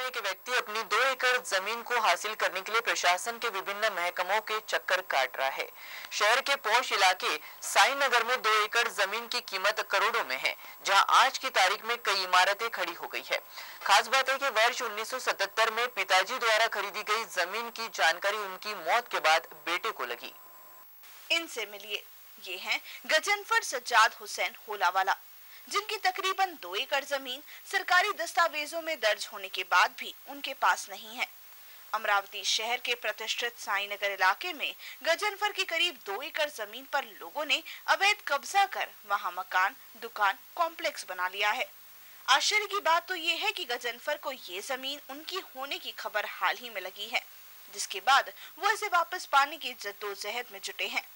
एक व्यक्ति अपनी 2 एकड़ जमीन को हासिल करने के लिए प्रशासन के विभिन्न महकमों के चक्कर काट रहा है। शहर के पॉश इलाके साई नगर में 2 एकड़ जमीन की कीमत करोड़ों में है, जहां आज की तारीख में कई इमारतें खड़ी हो गई है। खास बात है कि वर्ष 1977 में पिताजी द्वारा खरीदी गई जमीन की जानकारी उनकी मौत के बाद बेटे को लगी। इनसे मिलिए, ये हैं गजनफर सज्जाद हुसैन होलावाला, जिनकी तकरीबन 2 एकड़ जमीन सरकारी दस्तावेजों में दर्ज होने के बाद भी उनके पास नहीं है। अमरावती शहर के प्रतिष्ठित साई नगर इलाके में गजनफर की करीब 2 एकड़ जमीन पर लोगों ने अवैध कब्जा कर वहां मकान, दुकान, कॉम्प्लेक्स बना लिया है। आश्चर्य की बात तो ये है कि गजनफर को ये जमीन उनकी होने की खबर हाल ही में लगी है, जिसके बाद वो इसे वापस पाने की जद्दोजहद में जुटे हैं।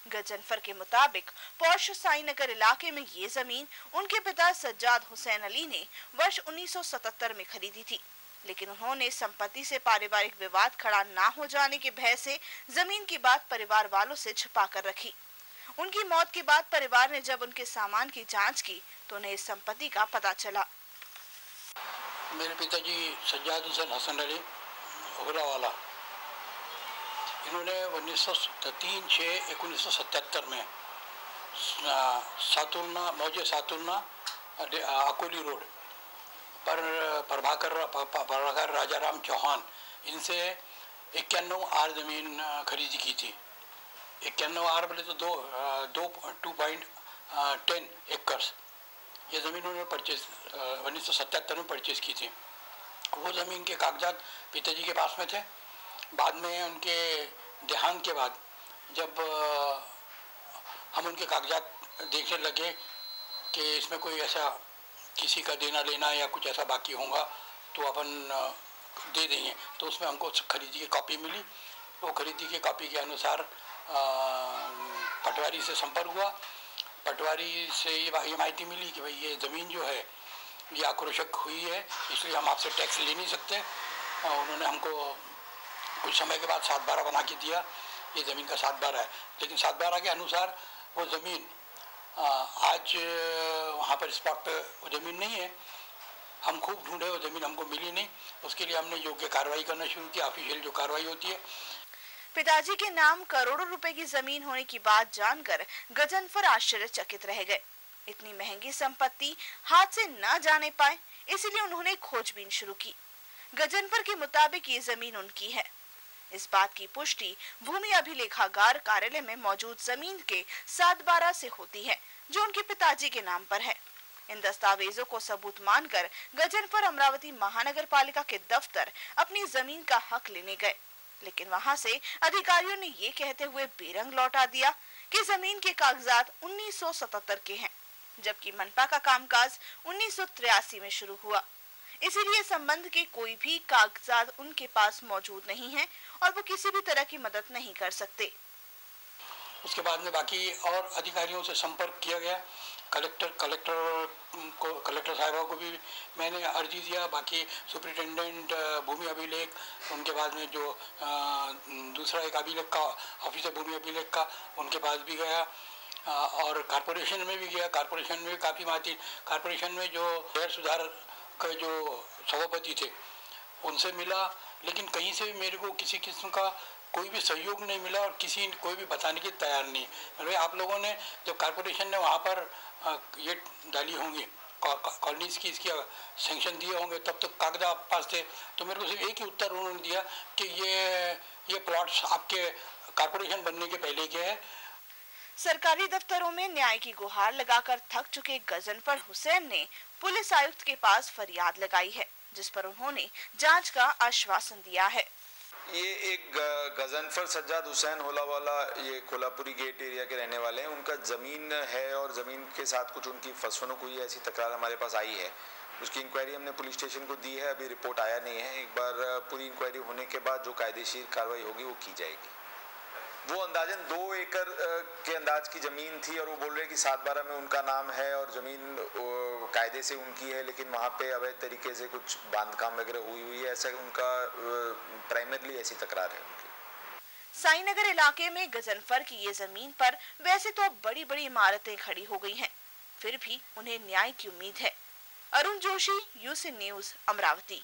गजनफर के मुताबिक पौष साई नगर इलाके में ये जमीन उनके पिता सज्जाद हुसैन अली ने वर्ष 1977 में खरीदी थी, लेकिन उन्होंने संपत्ति से पारिवारिक विवाद खड़ा ना हो जाने के भय से जमीन की बात परिवार वालों से छुपा कर रखी। उनकी मौत के बाद परिवार ने जब उनके सामान की जांच की तो उन्हें इस संपत्ति का पता चला। मेरे पिताजी सज्जाद हुसैन हसन अली होलावाला, इन्होंने 1977 में मौजे सातुलना अकोली रोड पर प्रभाकर राजाराम चौहान इनसे 91 आर जमीन खरीदी की थी। 91 आर बोले तो 2.10 एकड़ ये ज़मीन उन्होंने 1977 में परचेज की थी। वो ज़मीन के कागजात पिताजी के पास में थे। बाद में उनके देहांत के बाद जब हम उनके कागजात देखने लगे कि इसमें कोई ऐसा किसी का देना लेना या कुछ ऐसा बाकी होगा तो अपन दे देंगे, तो उसमें हमको खरीदी की कॉपी मिली। वो खरीदी की कॉपी के अनुसार पटवारी से संपर्क हुआ। पटवारी से ये माहिती मिली कि भाई ये ज़मीन जो है ये आक्रोशक हुई है, इसलिए हम आपसे टैक्स ले नहीं सकते। उन्होंने हमको कुछ समय के बाद 7/12 बना के दिया। ये ज़मीन का 7/12 है, लेकिन 7/12 के अनुसार वो ज़मीन आज वहाँ पर स्पॉट पे वो ज़मीन नहीं है। हम खूब ढूंढे, वो ज़मीन हमको मिली नहीं। उसके लिए हमने योग्य कार्रवाई करना शुरू की, ऑफिशियल जो कार्रवाई होती है। पिताजी के नाम करोड़ों रुपए की जमीन होने की बात जानकर गजनफर आश्चर्यचकित रह गए। इतनी महंगी संपत्ति हाथ से न जाने पाए, इसलिए उन्होंने खोजबीन शुरू की। गजनफर के मुताबिक ये जमीन उनकी है। इस बात की पुष्टि भूमि अभिलेखागार कार्यालय में मौजूद जमीन के 7/12 से होती है, जो उनके पिताजी के नाम पर है। इन दस्तावेजों को सबूत मानकर गजनफर अमरावती महानगर पालिका के दफ्तर अपनी जमीन का हक लेने गए, लेकिन वहां से अधिकारियों ने ये कहते हुए बेरंग लौटा दिया कि जमीन के कागजात 1977 के हैं, जबकि मनपा का कामकाज 1983 में शुरू हुआ। इसीलिए संबंध के कोई भी कागजात उनके पास मौजूद नहीं है और वो किसी भी तरह की मदद नहीं कर सकते। उसके बाद में बाकी और अधिकारियों से संपर्क किया गया। कलेक्टर साहिबा को भी मैंने अर्जी दिया। बाकी सुपरिटेंडेंट भूमि अभिलेख, उनके बाद में जो दूसरा एक अभिलेख का ऑफिस है भूमि अभिलेख का, उनके पास भी गया। और कारपोरेशन में भी गया। कारपोरेशन में भी काफ़ी माती, कारपोरेशन में जो शहर सुधार का जो सभापति थे उनसे मिला, लेकिन कहीं से मेरे को किसी किस्म का कोई भी सहयोग नहीं मिला और कोई भी बताने के तैयार नहीं। अरे आप लोगों ने जब कारपोरेशन ने वहाँ पर ये डाली होंगी कॉलोनीज की, इसकी सेंक्शन दिए होंगे, तब तक कागज आप पास थे, तो मेरे को सिर्फ एक ही उत्तर उन्होंने दिया कि ये प्लॉट्स आपके कारपोरेशन बनने के पहले के है। सरकारी दफ्तरों में न्याय की गुहार लगाकर थक चुके गजनफर हुसैन ने पुलिस आयुक्त के पास फरियाद लगाई है, जिस पर उन्होंने जांच का आश्वासन दिया है। ये एक गजनफर सज्जाद हुसैन होलावाला, ये कोल्हापुरी गेट एरिया के रहने वाले हैं। उनका ज़मीन है और ज़मीन के साथ कुछ उनकी फसफनुक हुई है, ऐसी तकरार हमारे पास आई है। उसकी इंक्वायरी हमने पुलिस स्टेशन को दी है, अभी रिपोर्ट आया नहीं है। एक बार पूरी इंक्वायरी होने के बाद जो कायदेशीर कार्रवाई होगी वो की जाएगी। वो अंदाजन 2 एकड़ के अंदाज की ज़मीन थी और वो बोल रहे हैं कि 7/12 में उनका नाम है और ज़मीन कायदे से उनकी है, लेकिन वहाँ पे अवैध तरीके से कुछ बांधकाम वगैरह हुई है, ऐसा उनका प्राइमरली ऐसी तकरार है उनकी। साई नगर इलाके में गजनफर की ये जमीन पर वैसे तो अब बड़ी बड़ी इमारतें खड़ी हो गई हैं, फिर भी उन्हें न्याय की उम्मीद है। Arun Joshi, UC news, Amravati.